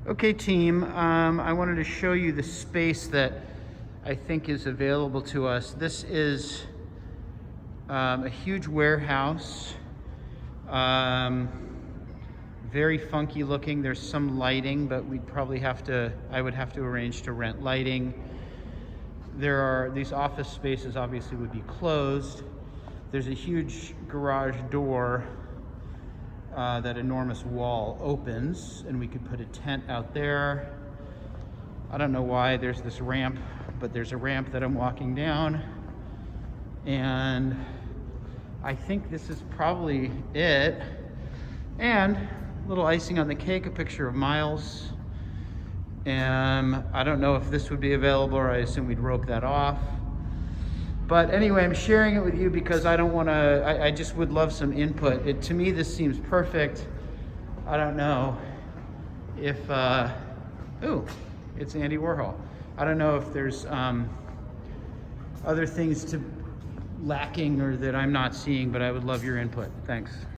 Okay, team, I wanted to show you the space that I think is available to us. This is a huge warehouse, very funky looking. There's some lighting, but I would have to arrange to rent lighting. These office spaces obviously would be closed. There's a huge garage door. That enormous wall opens and we could put a tent out there. I don't know why there's this ramp, but there's a ramp that I'm walking down, and I think this is probably it. And a little icing on the cake, a picture of Miles. And I don't know if this would be available, or I assume we'd rope that off. But anyway, I'm sharing it with you because I just would love some input. To me, this seems perfect. I don't know if, it's Andy Warhol. I don't know if there's other things lacking or that I'm not seeing, but I would love your input. Thanks.